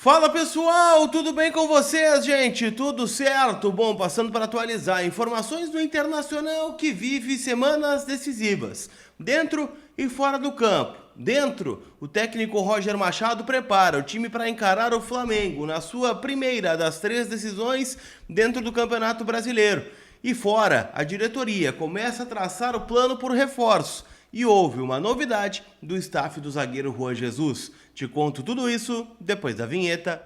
Fala pessoal, tudo bem com vocês, gente? Tudo certo? Bom, passando para atualizar informações do Internacional que vive semanas decisivas, dentro e fora do campo. Dentro, o técnico Roger Machado prepara o time para encarar o Flamengo na sua primeira das 3 decisões dentro do Campeonato Brasileiro. E fora, a diretoria começa a traçar o plano por reforço. E houve uma novidade do staff do zagueiro Juan Jesus. Te conto tudo isso depois da vinheta.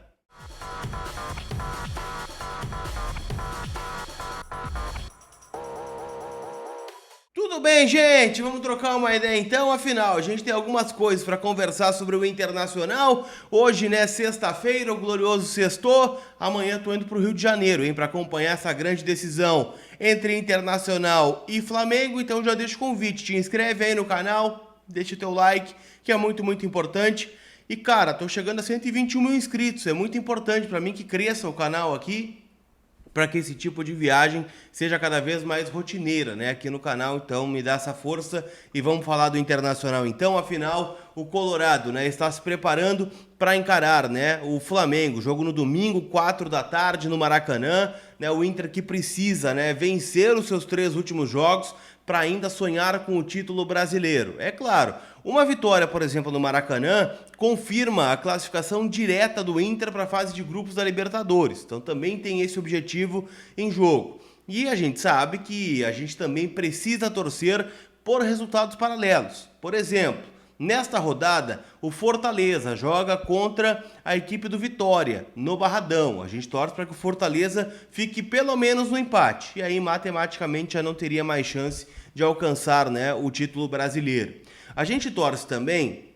Tudo bem, gente? Vamos trocar uma ideia então. Afinal, a gente tem algumas coisas para conversar sobre o Internacional. Hoje, né, sexta-feira, o glorioso sextou. Amanhã tô indo pro Rio de Janeiro, hein, para acompanhar essa grande decisão entre Internacional e Flamengo. Então já deixa o convite, te inscreve aí no canal, deixa o teu like, que é muito, muito importante. E cara, tô chegando a 121 mil inscritos, é muito importante para mim que cresça o canal aqui, para que esse tipo de viagem seja cada vez mais rotineira, né, aqui no canal. Então me dá essa força e vamos falar do Internacional então. Afinal, o Colorado, né, está se preparando para encarar, né, o Flamengo, jogo no domingo, 4 da tarde no Maracanã, né, o Inter que precisa, né, vencer os seus 3 últimos jogos para ainda sonhar com o título brasileiro. É claro, uma vitória, por exemplo, no Maracanã, confirma a classificação direta do Inter para a fase de grupos da Libertadores. Então também tem esse objetivo em jogo. E a gente sabe que a gente também precisa torcer por resultados paralelos. Por exemplo, nesta rodada, o Fortaleza joga contra a equipe do Vitória, no Barradão. A gente torce para que o Fortaleza fique pelo menos no empate. E aí, matematicamente, já não teria mais chance de alcançar, né, o título brasileiro. A gente torce também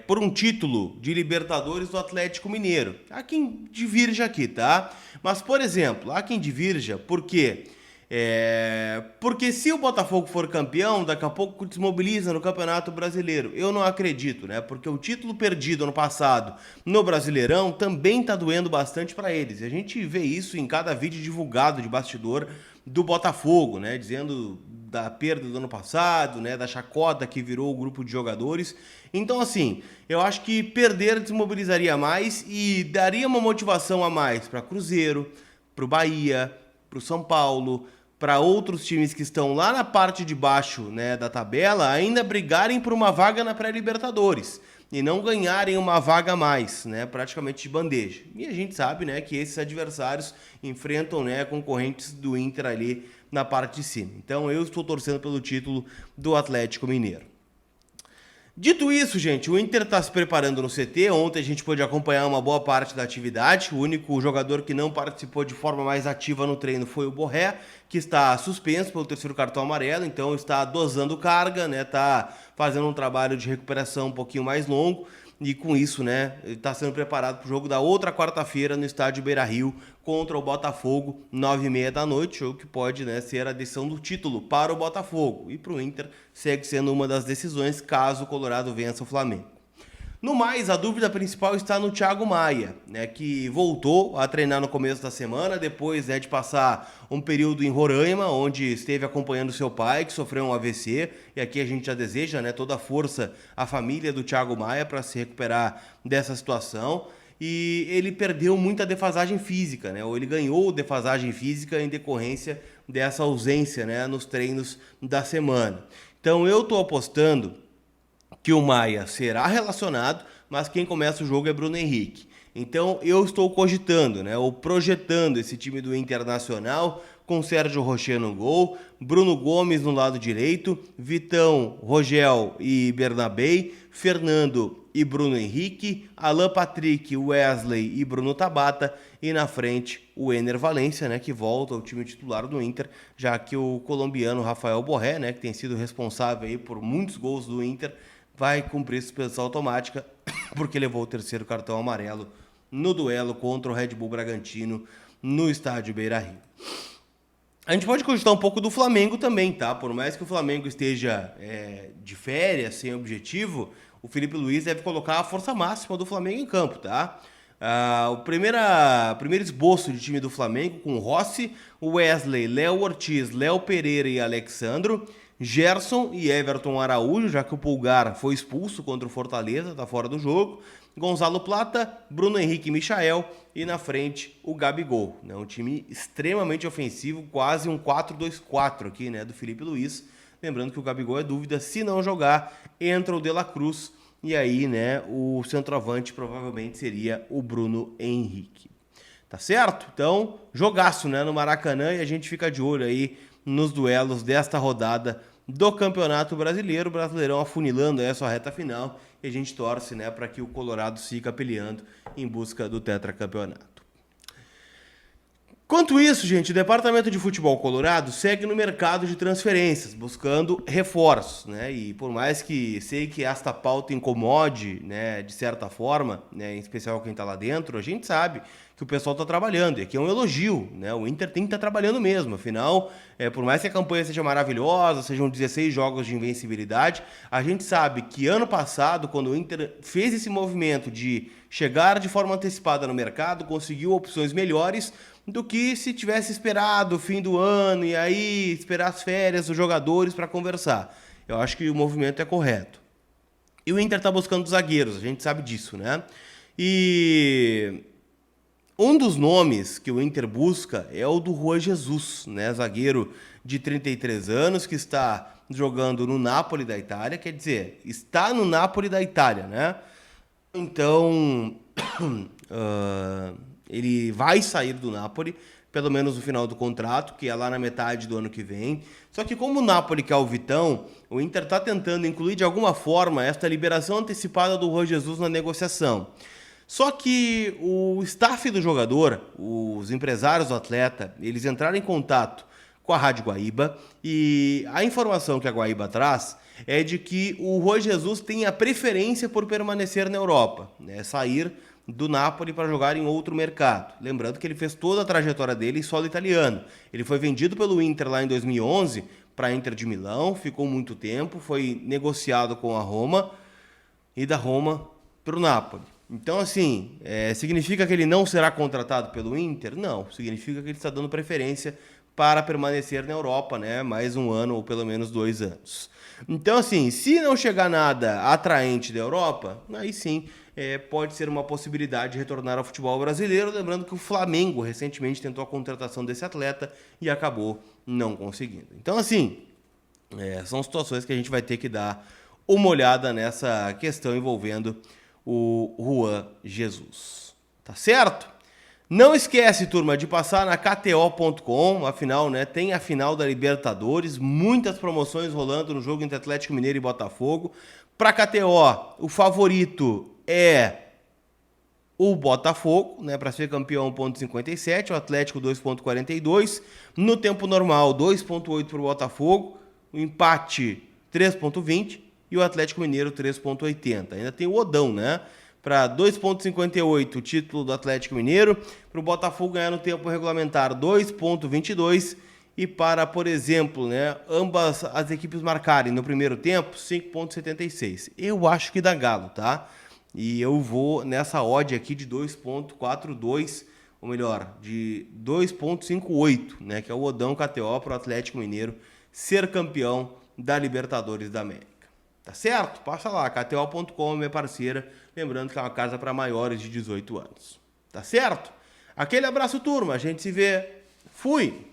por um título de Libertadores do Atlético Mineiro. Há quem divirja aqui, tá? Mas, por exemplo, há quem divirja porque se o Botafogo for campeão, daqui a pouco desmobiliza no Campeonato Brasileiro. Eu não acredito, né? Porque o título perdido ano passado no Brasileirão também tá doendo bastante para eles. E a gente vê isso em cada vídeo divulgado de bastidor do Botafogo, né? Dizendo da perda do ano passado, né? Da chacota que virou o grupo de jogadores. Então, assim, eu acho que perder desmobilizaria mais e daria uma motivação a mais para Cruzeiro, para o Bahia, para o São Paulo, para outros times que estão lá na parte de baixo, né, da tabela, ainda brigarem por uma vaga na pré-Libertadores e não ganharem uma vaga a mais, né, praticamente de bandeja. E a gente sabe, né, que esses adversários enfrentam, né, concorrentes do Inter ali na parte de cima. Então eu estou torcendo pelo título do Atlético Mineiro. Dito isso, gente, o Inter está se preparando no CT. Ontem a gente pôde acompanhar uma boa parte da atividade. O único jogador que não participou de forma mais ativa no treino foi o Borré, que está suspenso pelo 3º cartão amarelo, então está dosando carga, né? Está fazendo um trabalho de recuperação um pouquinho mais longo. E com isso, né, ele está sendo preparado para o jogo da outra quarta-feira no estádio Beira-Rio contra o Botafogo, 9h30 da noite, jogo que pode, né, ser a decisão do título para o Botafogo. E para o Inter segue sendo uma das decisões caso o Colorado vença o Flamengo. No mais, a dúvida principal está no Thiago Maia, né, que voltou a treinar no começo da semana, depois de passar um período em Roraima, onde esteve acompanhando seu pai, que sofreu um AVC, e aqui a gente já deseja, né, toda a força à família do Thiago Maia para se recuperar dessa situação. E ele perdeu muita defasagem física, né, ou ele ganhou defasagem física em decorrência dessa ausência, né, nos treinos da semana. Então eu estou apostando que o Maia será relacionado, mas quem começa o jogo é Bruno Henrique. Então eu estou cogitando, né, ou projetando esse time do Internacional com Sérgio Rocher no gol, Bruno Gomes no lado direito, Vitão, Rogel e Bernabei, Fernando e Bruno Henrique, Alan Patrick, Wesley e Bruno Tabata, e na frente o Ener Valencia, né, que volta ao time titular do Inter, já que o colombiano Rafael Borré, né, que tem sido responsável aí por muitos gols do Inter, vai cumprir suspensão automática porque levou o 3º cartão amarelo no duelo contra o Red Bull Bragantino no estádio Beira-Rio. A gente pode cogitar um pouco do Flamengo também, tá? Por mais que o Flamengo esteja de férias, sem objetivo, o Felipe Luiz deve colocar a força máxima do Flamengo em campo, tá? O primeiro esboço de time do Flamengo com Rossi, Wesley, Léo Ortiz, Léo Pereira e Alexandro, Gerson e Everton Araújo, já que o Pulgar foi expulso contra o Fortaleza, tá fora do jogo. Gonzalo Plata, Bruno Henrique e Michael, e na frente o Gabigol, né? Um time extremamente ofensivo, quase um 4-2-4 aqui, né, do Felipe Luiz. Lembrando que o Gabigol é dúvida, se não jogar, entra o De La Cruz, e aí, né, o centroavante provavelmente seria o Bruno Henrique. Tá certo? Então, jogaço, né, no Maracanã, e a gente fica de olho aí nos duelos desta rodada do Campeonato Brasileiro. O Brasileirão afunilando aí a sua reta final, e a gente torce, né, para que o Colorado siga peleando em busca do tetracampeonato. Quanto isso, gente, o Departamento de Futebol Colorado segue no mercado de transferências, buscando reforços, né? E por mais que sei que esta pauta incomode, né, de certa forma, né, em especial quem está lá dentro, a gente sabe que o pessoal está trabalhando, e aqui é um elogio, né? O Inter tem que estar trabalhando mesmo, afinal, por mais que a campanha seja maravilhosa, sejam 16 jogos de invencibilidade, a gente sabe que ano passado, quando o Inter fez esse movimento de chegar de forma antecipada no mercado, conseguiu opções melhores do que se tivesse esperado o fim do ano e aí esperar as férias dos jogadores para conversar. Eu acho que o movimento é correto. E o Inter está buscando zagueiros, a gente sabe disso, né? E um dos nomes que o Inter busca é o do Juan Jesus, né? Zagueiro de 33 anos que está jogando no Napoli da Itália, quer dizer, está no Napoli da Itália, né? Então, ele vai sair do Napoli, pelo menos no final do contrato, que é lá na metade do ano que vem. Só que como o Napoli quer o Vitão, o Inter está tentando incluir de alguma forma esta liberação antecipada do Juan Jesus na negociação. Só que o staff do jogador, os empresários do atleta, eles entraram em contato com a Rádio Guaíba, e a informação que a Guaíba traz é de que o Juan Jesus tem a preferência por permanecer na Europa, né? Sair do Napoli para jogar em outro mercado. Lembrando que ele fez toda a trajetória dele em solo italiano. Ele foi vendido pelo Inter lá em 2011 para a Inter de Milão, ficou muito tempo, foi negociado com a Roma e da Roma para o Napoli. Então, assim, significa que ele não será contratado pelo Inter? Não, significa que ele está dando preferência para permanecer na Europa, né? Mais um ano ou pelo menos 2 anos. Então, assim, se não chegar nada atraente da Europa, aí sim pode ser uma possibilidade de retornar ao futebol brasileiro. Lembrando que o Flamengo recentemente tentou a contratação desse atleta e acabou não conseguindo. Então, assim, são situações que a gente vai ter que dar uma olhada nessa questão envolvendo o Juan Jesus. Tá certo? Não esquece, turma, de passar na KTO.com, afinal, né, tem a final da Libertadores, muitas promoções rolando no jogo entre Atlético Mineiro e Botafogo. Para KTO, o favorito é o Botafogo, né, para ser campeão 1,57, o Atlético 2,42, no tempo normal 2,8 para o Botafogo, o empate 3,20 e o Atlético Mineiro 3,80. Ainda tem o Odão, né? Para 2,58 o título do Atlético Mineiro, para o Botafogo ganhar no tempo regulamentar 2,22 e para, por exemplo, né, ambas as equipes marcarem no primeiro tempo 5,76. Eu acho que dá Galo, tá? E eu vou nessa odd aqui de 2,42, ou melhor, de 2,58, né, que é o Odão KTO para o Atlético Mineiro ser campeão da Libertadores da América. Tá certo? Passa lá, KTO.com, minha parceira. Lembrando que é uma casa para maiores de 18 anos. Tá certo? Aquele abraço, turma. A gente se vê. Fui!